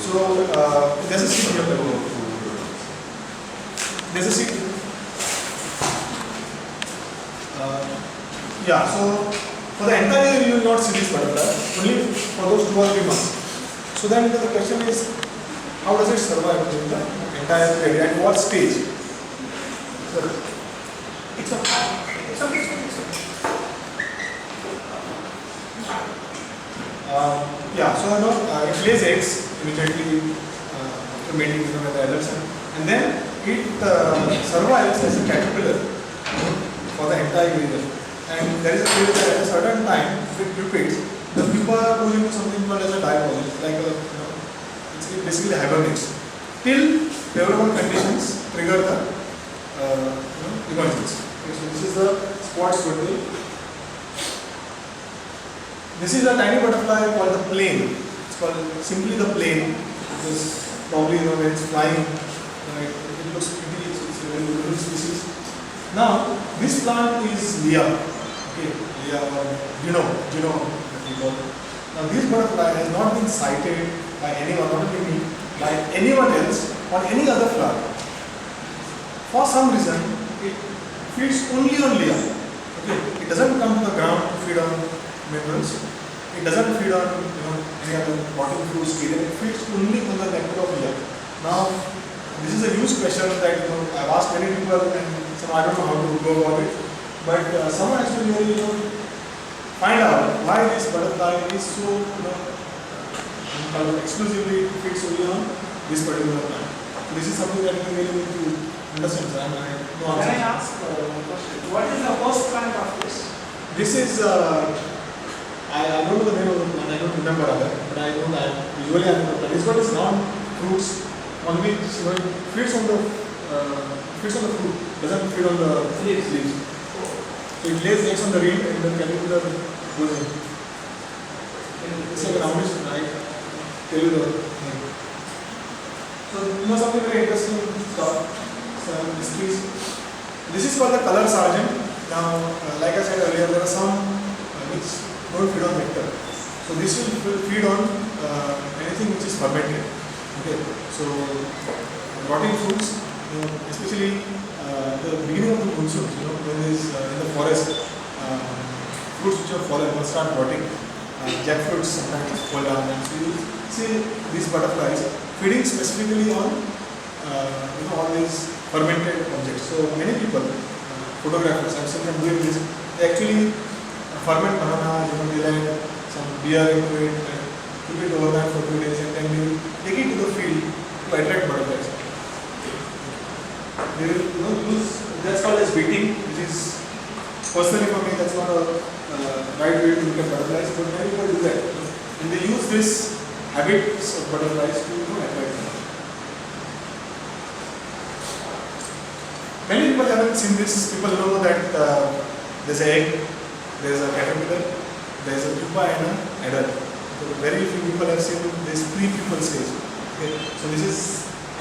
So there's a seed here. There's a seed. Yeah, so for the entire year you will not see this butterfly, only for those 2 or 3 months. So then the question is, how does it survive during the entire period? At what stage? It's okay. Yeah, so it lays eggs immediately mating with the adults, and then it survives as a caterpillar for the entire year. And there is a phase that at a certain time it repeats. The pupa goes into something called as a diapause. It's like it basically hibernates till favorable conditions trigger the emergence. Okay, so this is the spot swordtail. This is a tiny butterfly called the plane. It's called simply the plane because probably when it's flying, it looks pretty. It's a very beautiful species. Now this plant is Leah. Okay, Leah or Gino, that we call it. Now this butterfly has not been sighted by anyone, not only me, by anyone else on any other flower. For some reason, it feeds only on Leah. Okay, it doesn't come to the ground to feed on minerals. It doesn't feed on any other bottom fruits. It feeds only on the nectar of Leah. Now, this is a huge question that I've asked many people, and I don't know how to go about it. But someone has to really find out why this butterfly is so exclusively feeds only on this particular plant. So this is something that we really need to understand. Can I ask one question? What is the host plant of this? This is I don't know the name of the plant. I don't remember other, but I know that usually I know that this one is non-fruits on which it feeds on the fruit. Doesn't feed on the leaves. So it lays eggs on the reed and the caterpillar goes in. It's like a roundish, I tell you the name. So something very interesting stuff, some mysteries. This is called the color sergeant. Now, like I said earlier, there are some which don't feed on nectar. So this will feed on anything which is fermented. Okay. So rotting fruits, especially the beginning of the monsoon, when there is in the forest, fruits which have fallen will start rotting. Jackfruits sometimes fall down, and so you see these butterflies feeding specifically on all these fermented objects. So many people, photographers, I've seen them doing this. They actually ferment banana, they add some beer into it and keep it overnight for 2 days, and then they take it to the field to attract butterflies. They will use, that's called as baiting, which is personally for me that's not a right way to look at butterflies, but many people do that. And they use this habits of butterflies to attract them. Many people haven't seen this. People know that there's an egg, there's a caterpillar, there's a pupa and an adult. So very few people have seen this pre-pupal stage. Okay. So this is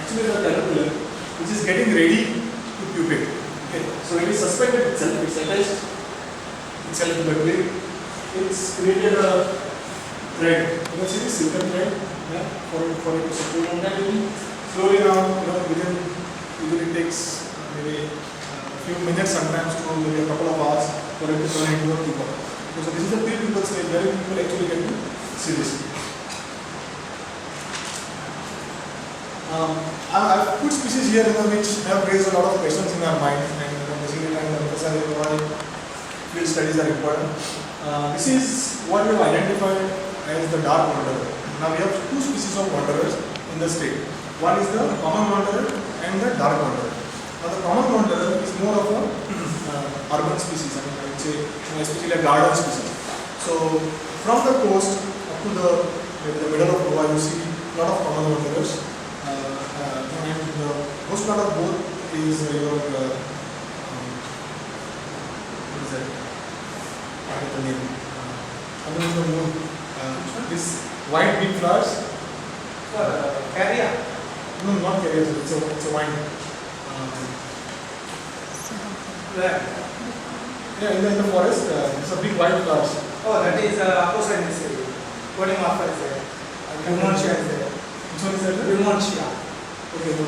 actually the caterpillar which is getting ready to pupate. Okay. So it is suspended itself, it's attached itself to the twig. It's created a thread. You can see this silken thread for it to support, and that will slowly now, usually it takes maybe a few minutes sometimes to maybe a couple of hours for it to turn into a pupa. Okay, so this is the pre-pupal stage where people actually get to see this. I've put species here which have raised a lot of questions in our mind, and basically trying to emphasize why field studies are important. This is what we have identified as the dark wanderer. Now we have two species of wanderers in the state. One is the common wanderer and the dark wanderer. Now the common wanderer is more of a urban species, I would say, especially a garden species. So from the coast up to the middle of Goa, you see a lot of common wanderers. And the most part of both is your what is that? I forget the name. Coming from the moon. This white big flowers. Carrier. No, not carriers. It's a wine. Where? Yeah, in the forest. It's a big white flowers. Oh, that is opposite is there. Coding offer is there. Pneumonia is there. Which one is that? Remote, yeah. Okay, no,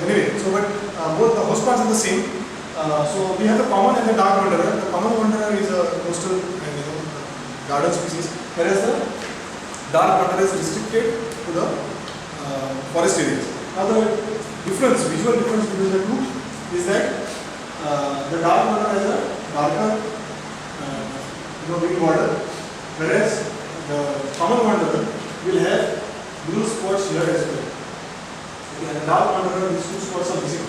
anyway, so but both the host plants are the same. So we have the common and the dark wanderer. The common wanderer is a coastal and garden species, whereas the dark wanderer is restricted to the forest areas. Now the difference, visual difference between the two is that the dark wanderer has a darker wing border, whereas the common wanderer will have blue spots here as well. Okay, and the dark wanderer, these two spots are missing.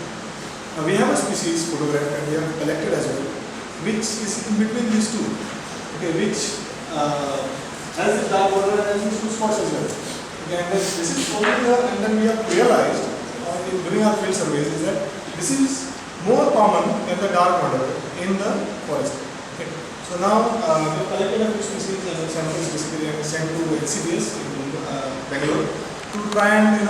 Now we have a species photographed and we have collected as well, which is in between these two. Okay, which has the dark wanderer and has these two spots as well. Okay, and then this is only the, and then we have realized during our field surveys is that this is more common than the dark wanderer in the forest. Okay. So now we have collected a few species and samples basically sent to NCBS in Bangalore to try and